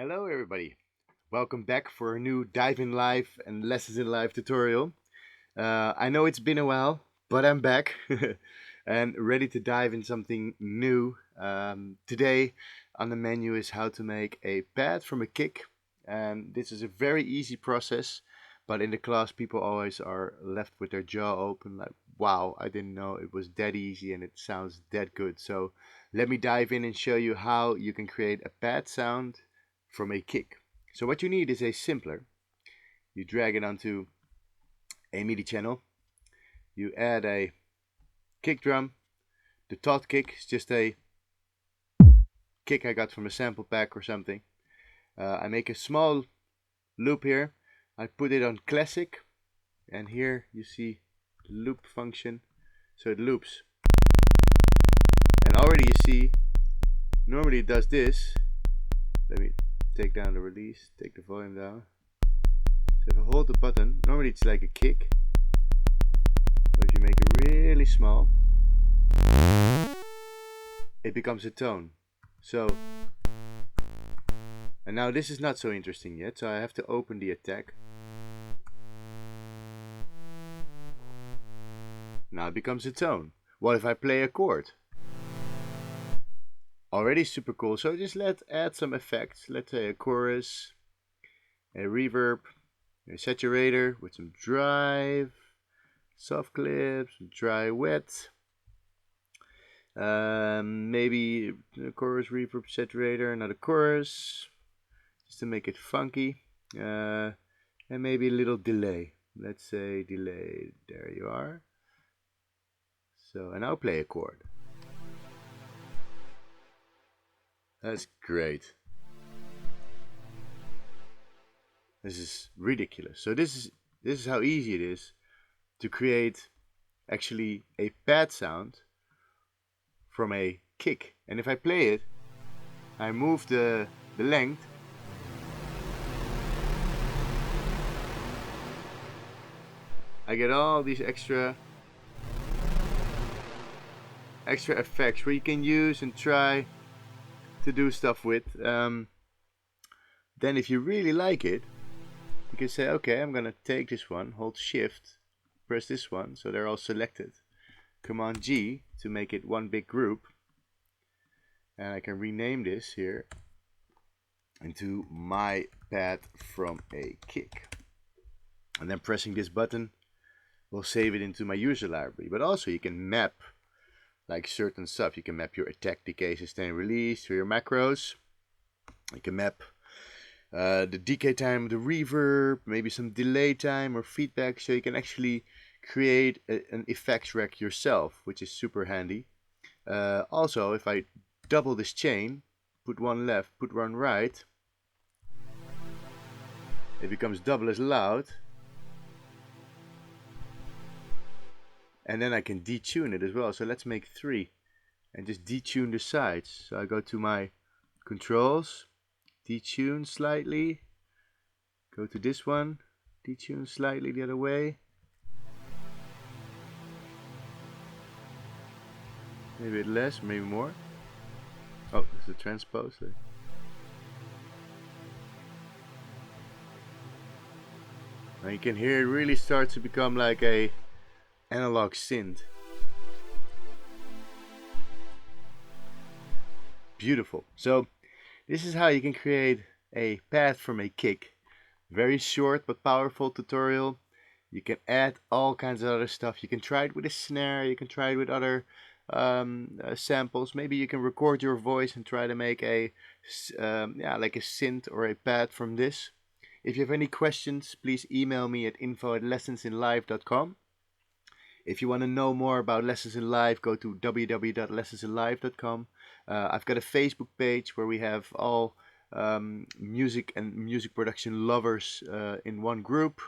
Hello everybody, welcome back for a new Dive in Live and Lessons in Live tutorial. I know it's been a while, but I'm back and ready to dive in something new. Today on the menu is how to make a pad from a kick, and this is a very easy process, but in the class people always are left with their jaw open like, wow, I didn't know it was that easy and it sounds that good. So let me dive in and show you how you can create a pad sound from a kick. So what you need is a sampler. You drag it onto a MIDI channel. You add a kick drum. The Todd kick is just a kick I got from a sample pack or something. I make a small loop here. I put it on classic, and here you see the loop function. So it loops. And already you see, normally it does this. Let me take down the release, take the volume down. So if I hold the button, normally it's like a kick. But if you make it really small, it becomes a tone. So, and now this is not so interesting yet, so I have to open the attack. Now it becomes a tone. What if I play a chord? Already super cool. So just let's add some effects. Let's say a chorus, a reverb, a saturator with some drive, soft clips, dry wet. Maybe a chorus, reverb, saturator, another chorus, just to make it funky. And maybe a little delay. Let's say delay. There you are. So, and I'll play a chord. That's great. This is ridiculous. So this is how easy it is to create actually a pad sound from a kick. And if I play it, I move the length. I get all these extra effects where you can use and try to do stuff with. Then if you really like it, you can say, okay, I'm gonna take this one, hold shift, press this one, so they're all selected. Command G to make it one big group. And I can rename this here into my pad from a kick. And then pressing this button will save it into my user library. But also you can map like certain stuff. You can map your attack, decay, sustain, release to your macros. You can map the decay time, the reverb, maybe some delay time or feedback. So you can actually create an effects rack yourself, which is super handy. Also, if I double this chain, put one left, put one right, it becomes double as loud. And then I can detune it as well. So let's make 3 and just detune the sides. So I go to my controls, detune slightly, go to this one, detune slightly the other way. Maybe a bit less, maybe more. Oh, this is a transpose. Now you can hear it really starts to become like a analog synth. Beautiful. So this is how you can create a pad from a kick. Very short but powerful tutorial. You can add all kinds of other stuff. You can try it with a snare. You can try it with other samples. Maybe you can record your voice and try to make a like a synth or a pad from this. If you have any questions, please email me at info@lessonsinlive.com. If you want to know more about Lessons in Live, go to www.lessonsinlive.com. I've got a Facebook page where we have all music and music production lovers in one group.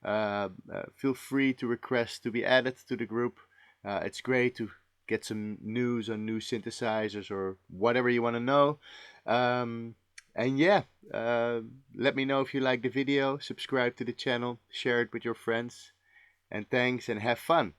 Feel free to request to be added to the group. It's great to get some news on new synthesizers or whatever you want to know. And yeah, let me know if you like the video, subscribe to the channel, share it with your friends, and thanks and have fun.